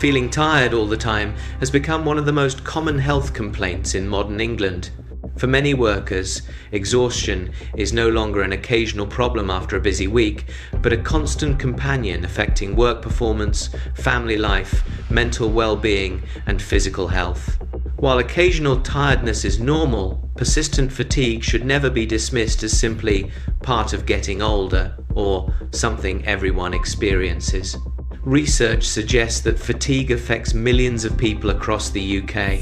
Feeling tired all the time has become one of the most common health complaints in modern England. For many workers, exhaustion is no longer an occasional problem after a busy week, but a constant companion affecting work performance, family life, mental well-being, and physical health. While occasional tiredness is normal, persistent fatigue should never be dismissed as simply part of getting older or something everyone experiences. Research suggests that fatigue affects millions of people across the UK.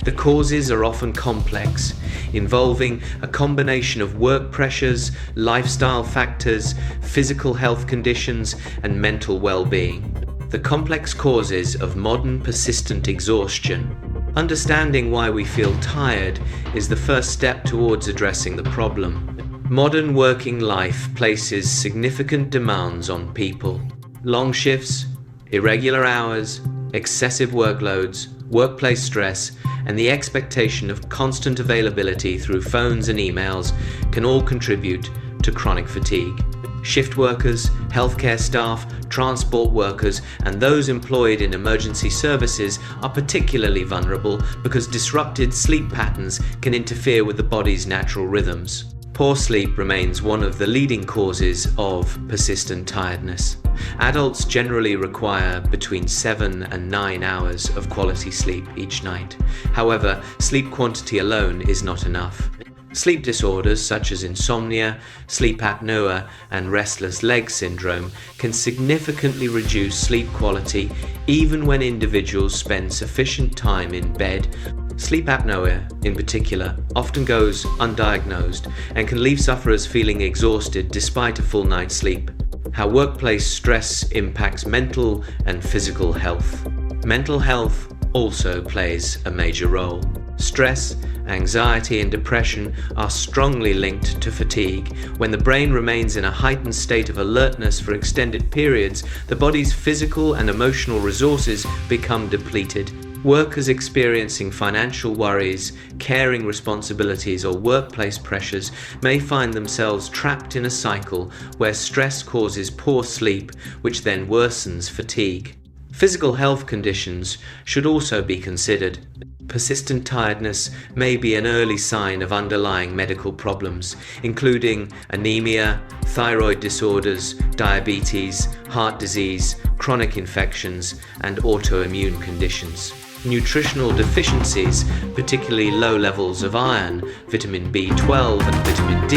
The causes are often complex, involving a combination of work pressures, lifestyle factors, physical health conditions, and mental well-being. The complex causes of modern persistent exhaustion. Understanding why we feel tired is the first step towards addressing the problem. Modern working life places significant demands on people. Long shifts, irregular hours, excessive workloads, workplace stress, and the expectation of constant availability through phones and emails can all contribute to chronic fatigue. Shift workers, healthcare staff, transport workers, and those employed in emergency services are particularly vulnerable because disrupted sleep patterns can interfere with the body's natural rhythms. Poor sleep remains one of the leading causes of persistent tiredness. Adults generally require between 7 and 9 hours of quality sleep each night. However, sleep quantity alone is not enough. Sleep disorders such as insomnia, sleep apnea, and restless leg syndrome can significantly reduce sleep quality even when individuals spend sufficient time in bed. Sleep apnea, in particular, often goes undiagnosed and can leave sufferers feeling exhausted despite a full night's sleep. How workplace stress impacts mental and physical health. Mental health also plays a major role. Stress, anxiety, and depression are strongly linked to fatigue. When the brain remains in a heightened state of alertness for extended periods, the body's physical and emotional resources become depleted. Workers experiencing financial worries, caring responsibilities, or workplace pressures may find themselves trapped in a cycle where stress causes poor sleep, which then worsens fatigue. Physical health conditions should also be considered. Persistent tiredness may be an early sign of underlying medical problems, including anemia, thyroid disorders, diabetes, heart disease, chronic infections, and autoimmune conditions. Nutritional deficiencies, particularly low levels of iron, vitamin B12, and vitamin D,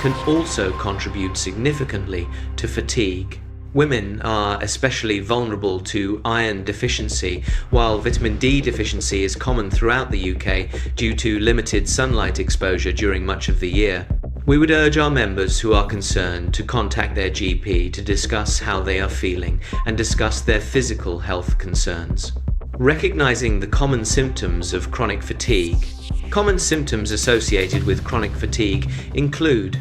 can also contribute significantly to fatigue. Women are especially vulnerable to iron deficiency, while vitamin D deficiency is common throughout the UK due to limited sunlight exposure during much of the year. We would urge our members who are concerned to contact their GP to discuss how they are feeling and discuss their physical health concerns. Recognizing the common symptoms of chronic fatigue. Common symptoms associated with chronic fatigue include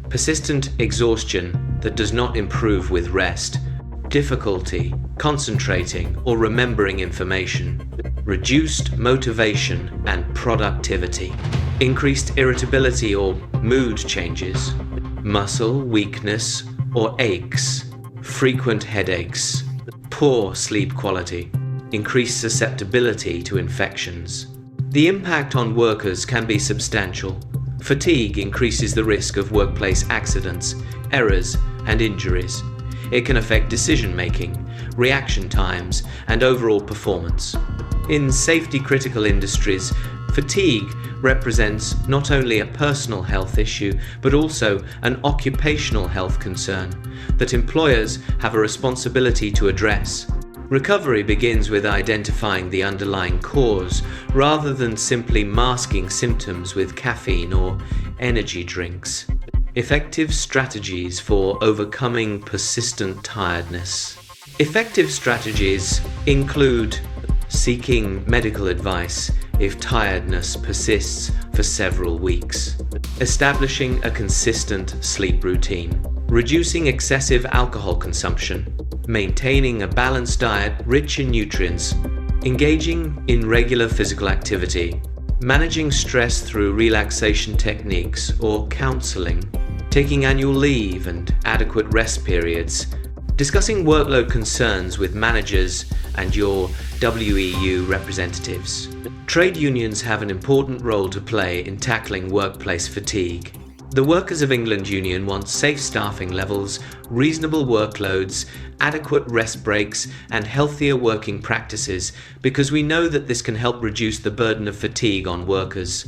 persistent exhaustion that does not improve with rest, difficulty concentrating or remembering information, reduced motivation and productivity, increased irritability or mood changes, muscle weakness or aches, frequent headaches, poor sleep quality, increased susceptibility to infections. The impact on workers can be substantial. Fatigue increases the risk of workplace accidents, errors, and injuries. It can affect decision-making, reaction times, and overall performance. In safety-critical industries, fatigue represents not only a personal health issue, but also an occupational health concern that employers have a responsibility to address. Recovery begins with identifying the underlying cause, rather than simply masking symptoms with caffeine or energy drinks. Effective strategies for overcoming persistent tiredness. Effective strategies include seeking medical advice if tiredness persists for several weeks, establishing a consistent sleep routine, reducing excessive alcohol consumption, maintaining a balanced diet rich in nutrients, engaging in regular physical activity, managing stress through relaxation techniques or counseling, taking annual leave and adequate rest periods, discussing workload concerns with managers and your WEU representatives. Trade unions have an important role to play in tackling workplace fatigue. The Workers of England Union wants safe staffing levels, reasonable workloads, adequate rest breaks, and healthier working practices because we know that this can help reduce the burden of fatigue on workers.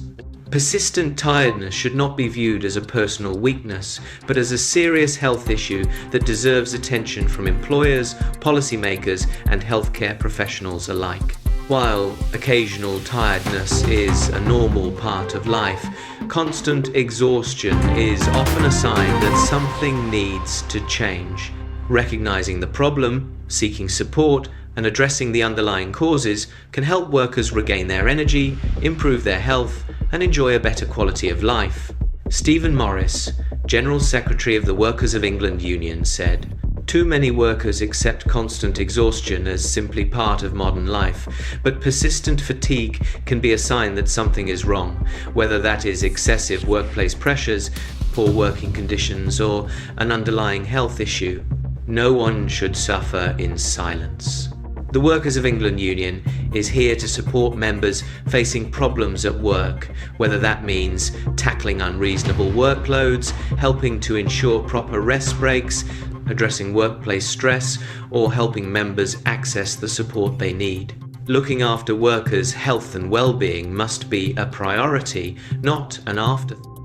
Persistent tiredness should not be viewed as a personal weakness, but as a serious health issue that deserves attention from employers, policymakers, and healthcare professionals alike. While occasional tiredness is a normal part of life, constant exhaustion is often a sign that something needs to change. Recognizing the problem, seeking support, and addressing the underlying causes can help workers regain their energy, improve their health, and enjoy a better quality of life. Stephen Morris, General Secretary of the Workers of England Union, said, "Too many workers accept constant exhaustion as simply part of modern life, but persistent fatigue can be a sign that something is wrong, whether that is excessive workplace pressures, poor working conditions, or an underlying health issue. No one should suffer in silence." The Workers of England Union is here to support members facing problems at work, whether that means tackling unreasonable workloads, helping to ensure proper rest breaks, addressing workplace stress, or helping members access the support they need. Looking after workers' health and well-being must be a priority, not an afterthought.